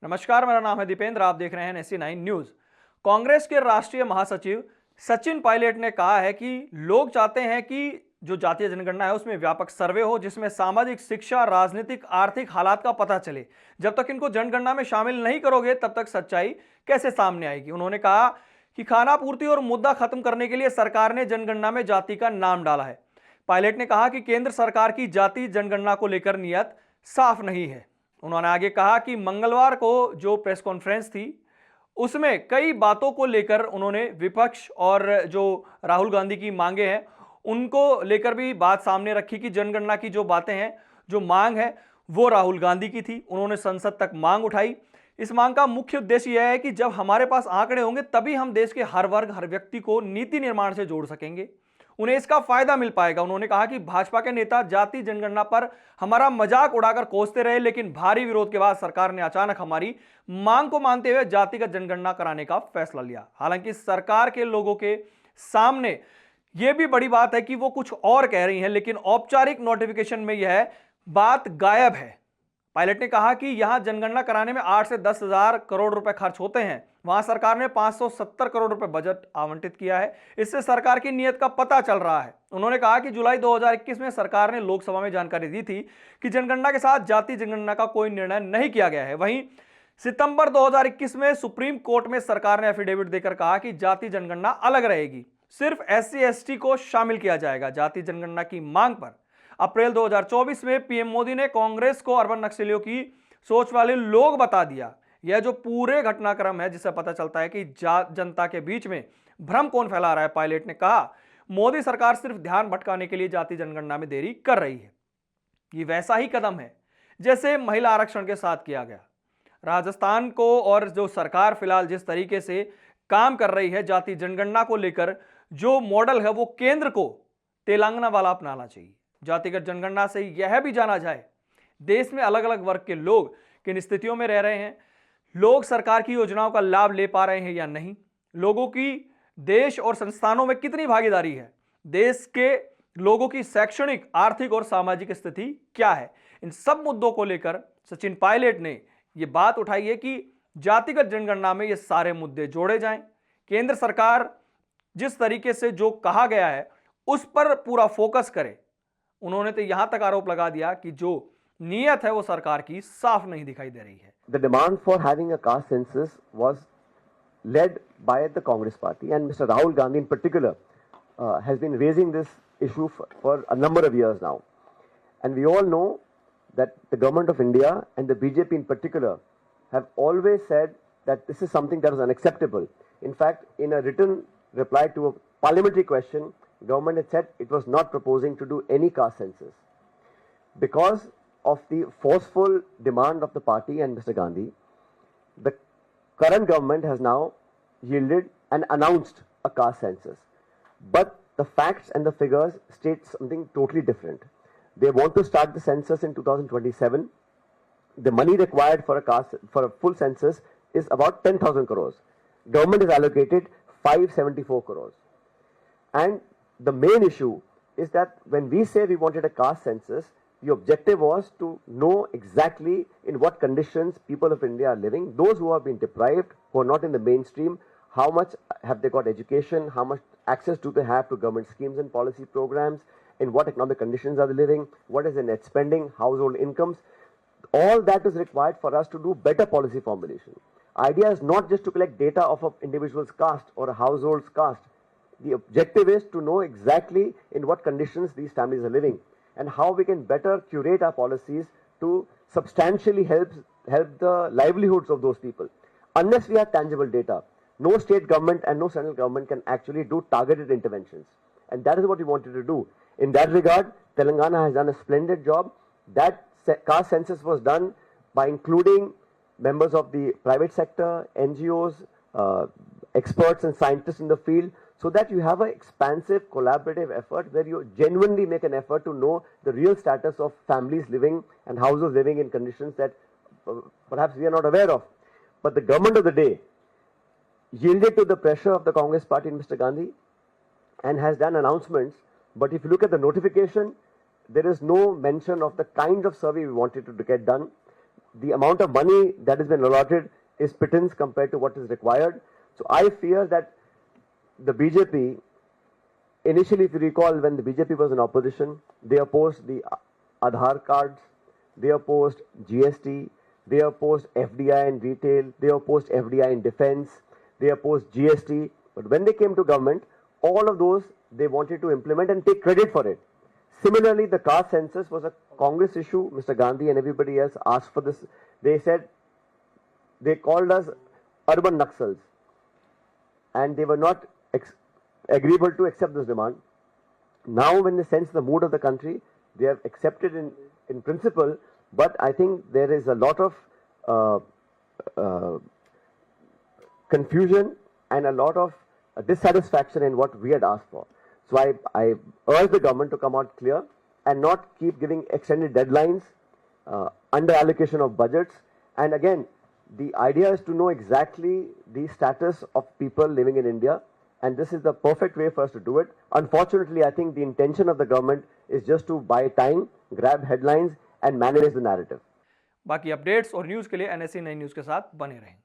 नमस्कार, मेरा नाम है दीपेंद्र। आप देख रहे हैं NSC9 न्यूज। कांग्रेस के राष्ट्रीय महासचिव सचिन पायलट ने कहा है कि लोग चाहते हैं कि जो जातीय जनगणना है उसमें व्यापक सर्वे हो, जिसमें सामाजिक, शिक्षा, राजनीतिक, आर्थिक हालात का पता चले। जब तक इनको जनगणना में शामिल नहीं करोगे तब तक सच्चाई कैसे सामने आएगी। उन्होंने कहा कि खानापूर्ति और मुद्दा खत्म करने के लिए सरकार ने जनगणना में जाति का नाम डाला है। पायलट ने कहा कि केंद्र सरकार की जाति जनगणना को लेकर नीयत साफ नहीं है। उन्होंने आगे कहा कि मंगलवार को जो प्रेस कॉन्फ्रेंस थी उसमें कई बातों को लेकर उन्होंने विपक्ष और जो राहुल गांधी की मांगे हैं उनको लेकर भी बात सामने रखी कि जनगणना की जो बातें हैं, जो मांग है वो राहुल गांधी की थी। उन्होंने संसद तक मांग उठाई। इस मांग का मुख्य उद्देश्य यह है कि जब हमारे पास आंकड़े होंगे तभी हम देश के हर वर्ग, हर व्यक्ति को नीति निर्माण से जोड़ सकेंगे, उन्हें इसका फायदा मिल पाएगा। उन्होंने कहा कि भाजपा के नेता जाति जनगणना पर हमारा मजाक उड़ाकर कोसते रहे, लेकिन भारी विरोध के बाद सरकार ने अचानक हमारी मांग को मानते हुए जातिगत जनगणना कराने का फैसला लिया। हालांकि सरकार के लोगों के सामने यह भी बड़ी बात है कि वो कुछ और कह रही हैं, लेकिन औपचारिक नोटिफिकेशन में यह बात गायब है। पायलट ने कहा कि यहां जनगणना कराने में 8 से 10 हजार करोड़ रुपए खर्च होते हैं, वहां सरकार ने 570 करोड़ रुपए बजट आवंटित किया है। इससे सरकार की नीयत का पता चल रहा है। उन्होंने कहा कि जुलाई 2021 में सरकार ने लोकसभा में जानकारी दी थी कि जनगणना के साथ जाति जनगणना का कोई निर्णय नहीं किया गया है। वहीं सितंबर 2021 में सुप्रीम कोर्ट में सरकार ने एफिडेविट देकर कहा कि जाति जनगणना अलग रहेगी, सिर्फ SC/ST को शामिल किया जाएगा जाति जनगणना की मांग पर। अप्रैल 2024 में पीएम मोदी ने कांग्रेस को अर्बन नक्सलियों की सोच वाले लोग बता दिया। यह जो पूरे घटनाक्रम है जिससे पता चलता है कि जनता के बीच में भ्रम कौन फैला रहा है। पायलट ने कहा मोदी सरकार सिर्फ ध्यान भटकाने के लिए जाति जनगणना में देरी कर रही है। ये वैसा ही कदम है जैसे महिला आरक्षण के साथ किया गया। राजस्थान को और जो सरकार फिलहाल जिस तरीके से काम कर रही है जाति जनगणना को लेकर, जो मॉडल है वो केंद्र को तेलंगाना वाला अपनाना चाहिए। जातिगत जनगणना से यह भी जाना जाए देश में अलग अलग वर्ग के लोग किन स्थितियों में रह रहे हैं, लोग सरकार की योजनाओं का लाभ ले पा रहे हैं या नहीं, लोगों की देश और संस्थानों में कितनी भागीदारी है, देश के लोगों की शैक्षणिक, आर्थिक और सामाजिक स्थिति क्या है। इन सब मुद्दों को लेकर सचिन पायलट ने यह बात उठाई है कि जातिगत जनगणना में ये सारे मुद्दे जोड़े जाएं। केंद्र सरकार जिस तरीके से जो कहा गया है उस पर पूरा फोकस करे। उन्होंने तो यहां तक आरोप लगा दिया कि जो नीयत है वो सरकार की साफ नहीं दिखाई दे रही है। The demand for having a caste census was led by the Congress party, and Mr. Rahul Gandhi in particular has been raising this issue for a number of years now. And we all know that the government of India and the BJP in particular have always said that this is something that is unacceptable. In fact, in a written reply to a parliamentary question, government had said it was not proposing to do any caste census. Because of the forceful demand of the party and Mr. Gandhi, the current government has now yielded and announced a caste census. But the facts and the figures state something totally different. They want to start the census in 2027. The money required for a full census is about 10,000 crores. Government has allocated 574 crores. And the main issue is that when we say we wanted a caste census, the objective was to know exactly in what conditions people of India are living, those who have been deprived, who are not in the mainstream, how much have they got education, how much access do they have to government schemes and policy programs, in what economic conditions are they living, what is their net spending, household incomes. All that is required for us to do better policy formulation. Idea is not just to collect data of an individual's caste or a household's caste. The objective is to know exactly in what conditions these families are living and how we can better curate our policies to substantially help the livelihoods of those people. Unless we have tangible data, no state government and no central government can actually do targeted interventions. And that is what we wanted to do. In that regard, Telangana has done a splendid job. That caste census was done by including members of the private sector, NGOs, experts and scientists in the field, so that you have an expansive collaborative effort where you genuinely make an effort to know the real status of families living and households living in conditions that perhaps we are not aware of. But the government of the day yielded to the pressure of the Congress party and Mr. Gandhi and has done announcements. But if you look at the notification, there is no mention of the kind of survey we wanted to get done. the amount of money that has been allotted is pittance compared to what is required. So I fear that the BJP, initially, if you recall, when the BJP was in opposition, they opposed the Aadhaar cards, they opposed GST, they opposed FDI in retail, they opposed FDI in defense, they opposed GST. But when they came to government, all of those they wanted to implement and take credit for it. Similarly, the caste census was a Congress issue. Mr. Gandhi and everybody else asked for this. They said, they called us urban Naxals, and they were not agreeable to accept this demand. Now, when they sense the mood of the country, they have accepted in principle, but I think there is a lot of confusion and a lot of dissatisfaction in what we had asked for. So I urge the government to come out clear and not keep giving extended deadlines, under allocation of budgets. And again, the idea is to know exactly the status of people living in India, and this is the perfect way for us to do it. Unfortunately, I think the intention of the government is just to buy time, grab headlines and manage the narrative. बाकी updates और news के लिए NSE 9 news के साथ बने रहें।